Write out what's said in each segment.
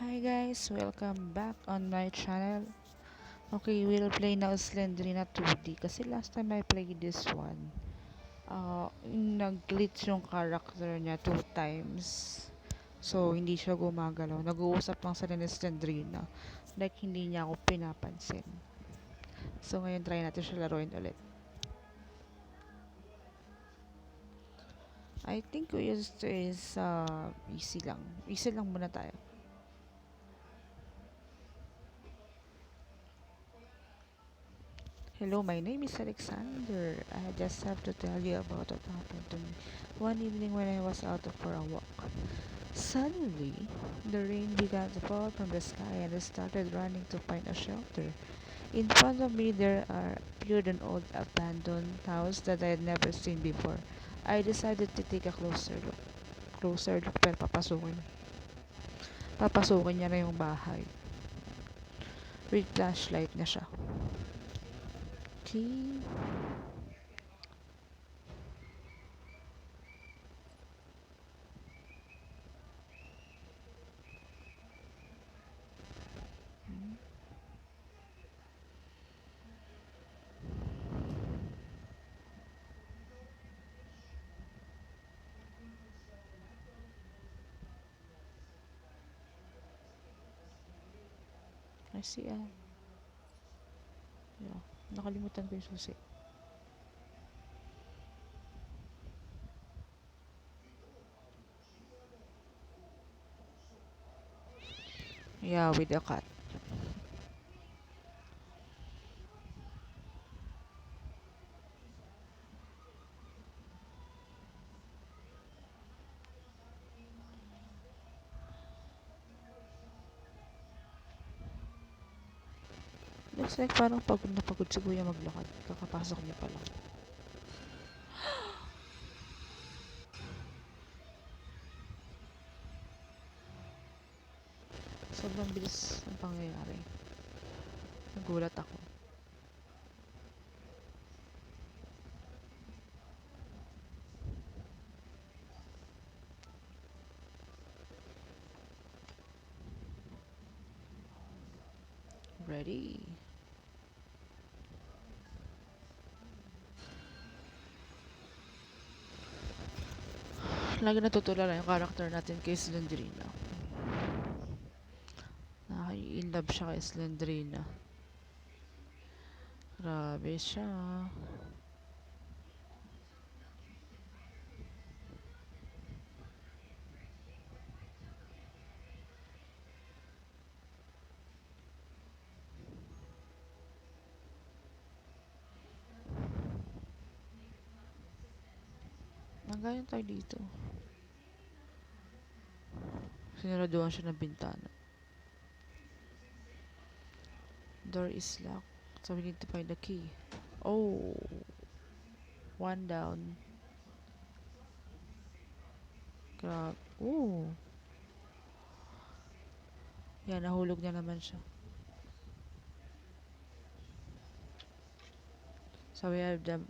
Hi guys, welcome back on my channel. Okay, we'll play now Slendrina 2D kasi last time I played this one, nag-glitch yung character niya 2 times. So, hindi siya gumagalaw. Nag-uusap lang sila ni Slendrina. Like, hindi niya ako pinapansin. So, ngayon try natin siya laruin ulit. I think we used to is easy lang. Easy lang muna tayo. Hello, my name is Alexander. I just have to tell you about what happened to me one evening when I was out for a walk. Suddenly, the rain began to fall from the sky and I started running to find a shelter. In front of me there appeared an old abandoned house that I had never seen before. I decided to take a closer look. Closer look pero papasukin. Papasukin niya na yung bahay. With flashlight na siya. Okay. I see. Yeah. Nakalimutan ko yung susi. Yeah, with the cat. Looks like parang pagod na pagod si Kuya maglakad. Kakapasok niya pa lang. Sobrang bilis ang pangyayari. Nagulat ako. Ready? Lagi natutulala yung character natin kay Slendrina. Nakaka-inlove siya kay Slendrina. Grabe siya. Nanggayon tayo dito. Sinaraduhan siya ng bintana. Door is locked. So we need to find the key. Oh. One down. Grabe. Oh. Yan, nahulog na naman siya. So we have that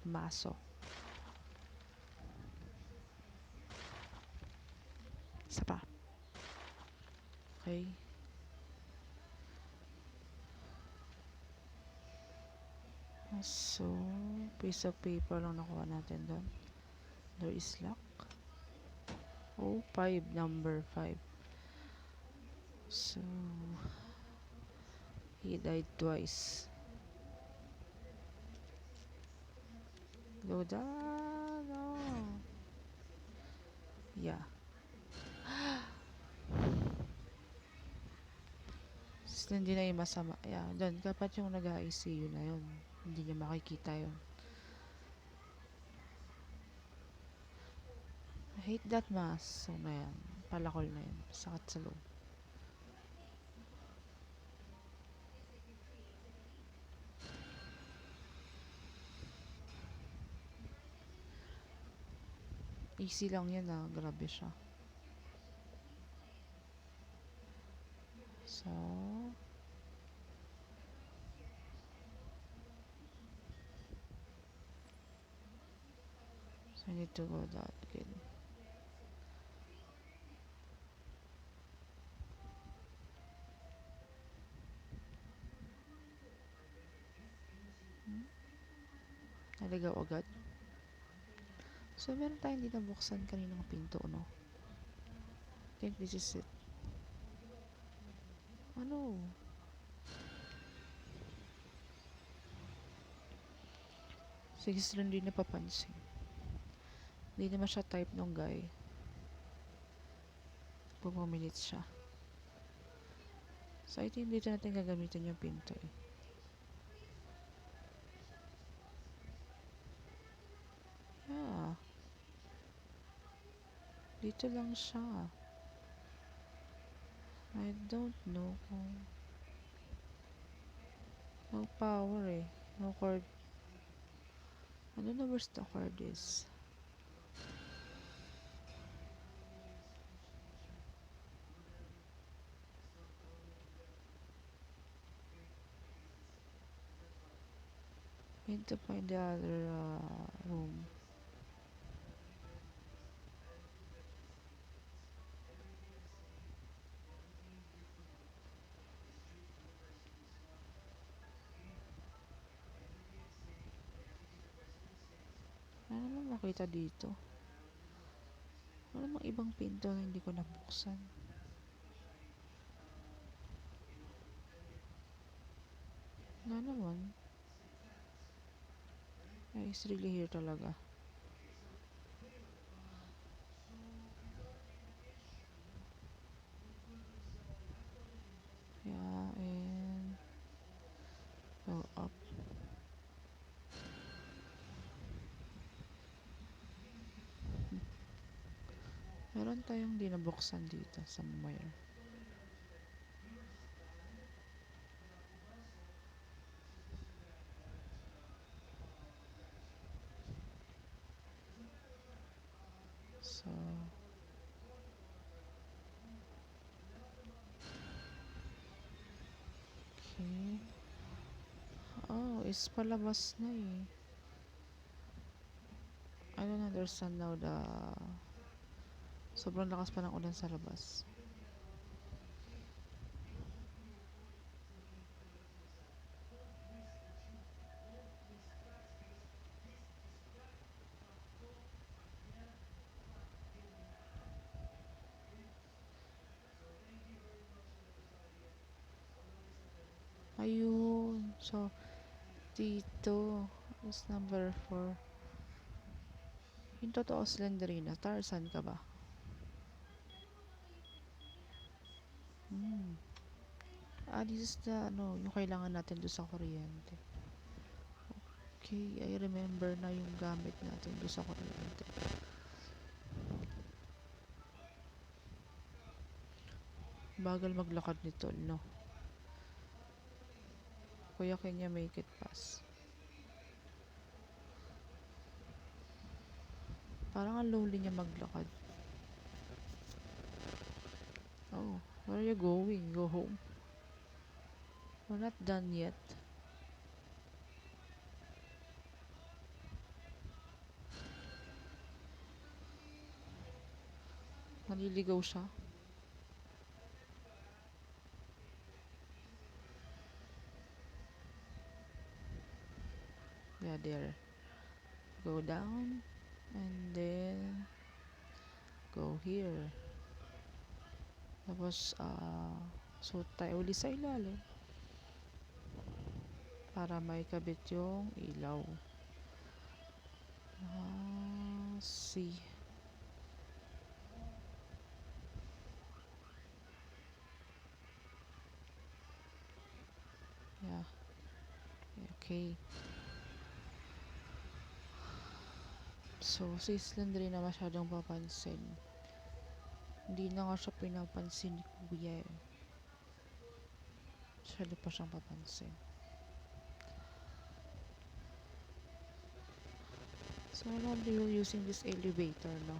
maso. Isa pa. Okay. So, piece of paper lang nakuha natin doon. Door is locked. Oh, 5. Number 5. So, he died twice. Go down. Oh. Yeah. Hindi na yung masama. Yeah, doon. Dapat yung nag-ICU na yun. Hindi niya makikita yun. I hate that mask. So, na yan. Palakol na yun. Sakit sa loob. Easy lang yan grabe siya. So, I need to go that again. Naligaw agad. So, meron tayong hindi nabuksan kaninang pinto, no? I think this is it. Ano? Sige, sila hindi napapansin. Hindi naman siya type ng guy. Pupumilit siya. So, I think dito natin gagamitin yung pinto eh. Yeah. Dito lang siya. I don't know kung... No power eh. No cord. I don't know where's the cord is. Need to find the other room. Ano naman makita dito? Ano namang ibang pinto na hindi ko nabuksan? Nga naman. It's really here talaga. Yeah, and... Go up. Meron tayong di nabuksan dito somewhere. So... Okay. Oh, is palabas na eh. I don't understand now the... Sobrang lakas pa ng ulan sa labas. Ayun. So, dito is number 4. Yung totoo Slenderina, Tarzan ka ba? Hmm. This is the, yung kailangan natin doon sa kuryente. Okay, I remember na yung gamit natin doon sa kuryente. Bagal maglakad nito, no? Kuya, can you make it pass? Parang ang lonely niya maglakad. Oh, where are you going? Go home. We're not done yet. Naliligaw siya. Yeah, there. Go down. And then... Go here. Tapos, suot tayo uli sa ilalim. Para may kabit yung ilaw. See. Yeah. Okay. So, si Slendry na masyadong papansin. Hindi na nga siya pinapansin ni Kuya eh. Masyado pa siyang papansin. So, now we're using this elevator, no?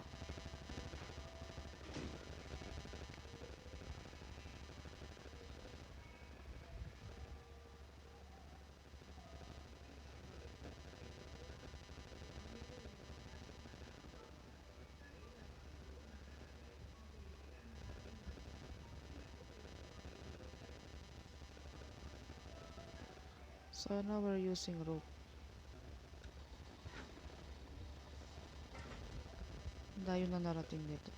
So, now we're using rope. Dayo na narating nito.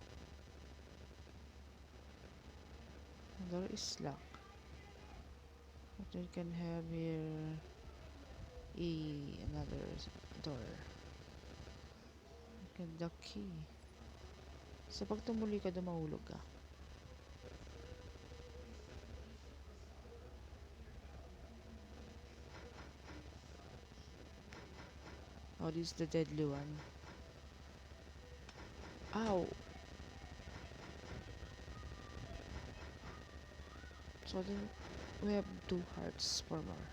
The door is locked. But we can have here another door. Get the key. So pag tumuli ka, dumahulog ka. Oh, this is the deadly one. Ow! So then we have 2 hearts for more.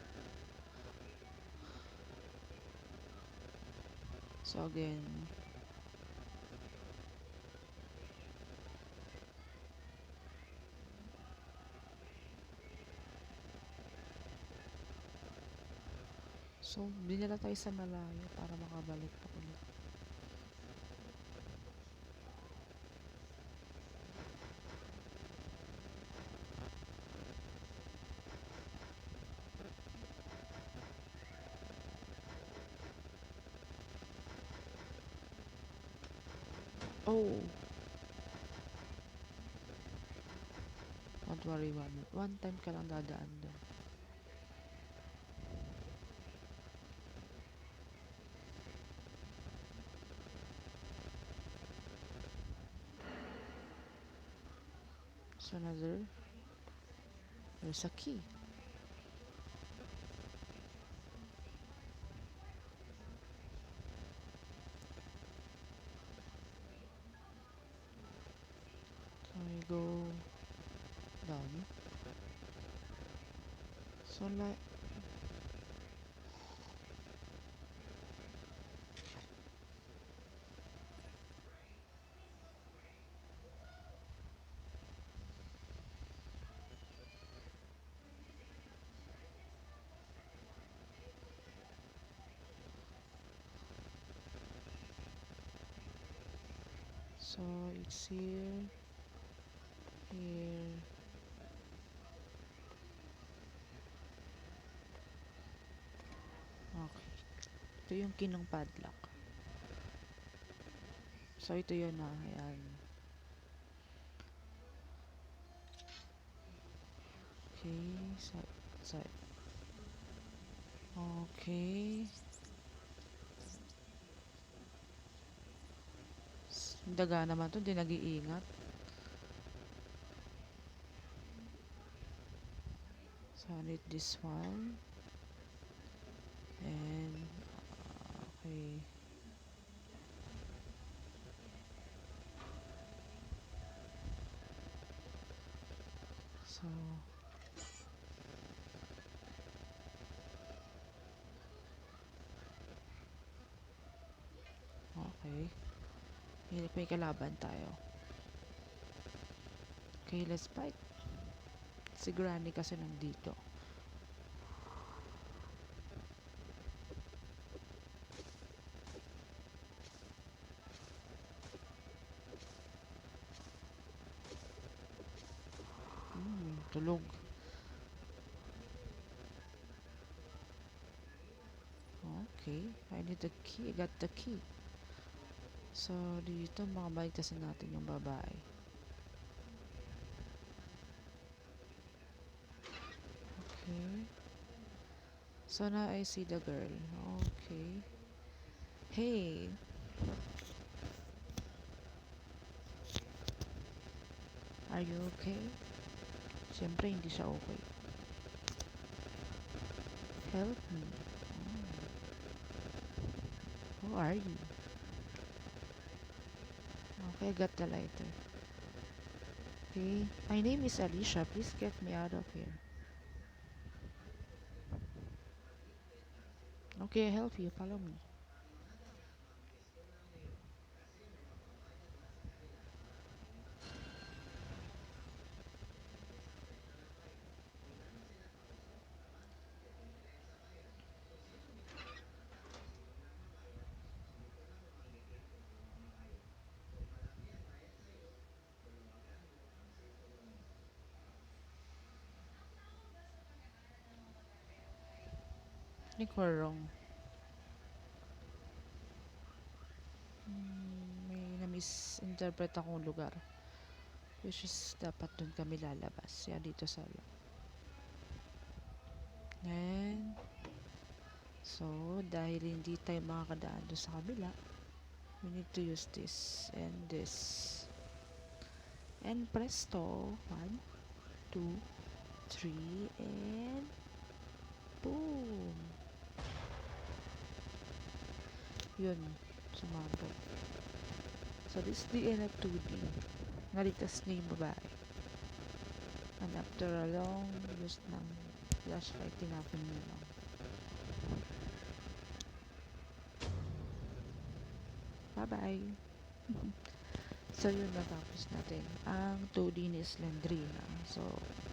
So again, so dinala tayo sa malayo para makabalik pa ulit. Oh! Don't worry, one time ka lang dadaan doon. So there's a key. So we go down. So like, so it's here. Okay. Ito yung kinong padlock. So ito yun na. Ayan. Okay. Side. Okay. Daga naman to. Di nag-iingat. So I need this one. And okay. So okay. May kalaban tayo. Okay, let's fight. Si Granny kasi nandito. Tulog. Okay, I need the key. I got the key. So, dito makabaligtasin natin yung babae. Okay. So, now I see the girl. Okay. Hey! Are you okay? Siyempre, hindi siya okay. Help me. Who are you? Okay, I got the lighter. Okay. My name is Alicia. Please get me out of here. Okay, I'll help you. Follow me. I think we're wrong. May na-miss interpret akong lugar. Which is, dapat dun kami lalabas. Yan, dito sa and so, dahil hindi tayo makakadaan doon sa kabila, we need to use this and this. And presto, 1, 2, 3, and boom! Yun, sumabog. So, this is the end of 2D. Nalitas niya yung babae. And after a long use ng flashlight, tinapon niya lang. Bye-bye! So, yun, natapos natin ang 2D ni Slendrina. So,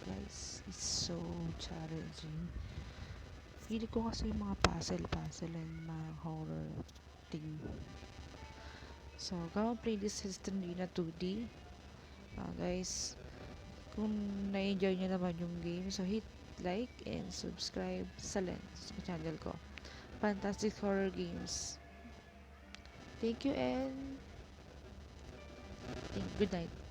guys, it's so challenging. Hindi ko kasi yung mga puzzle and mga horror thing. So, come play this Slendrina 2D. Guys, kung na-enjoy nyo naman yung game, so hit like and subscribe sa channel ko. Fantastic Horror Games. Thank you and good night.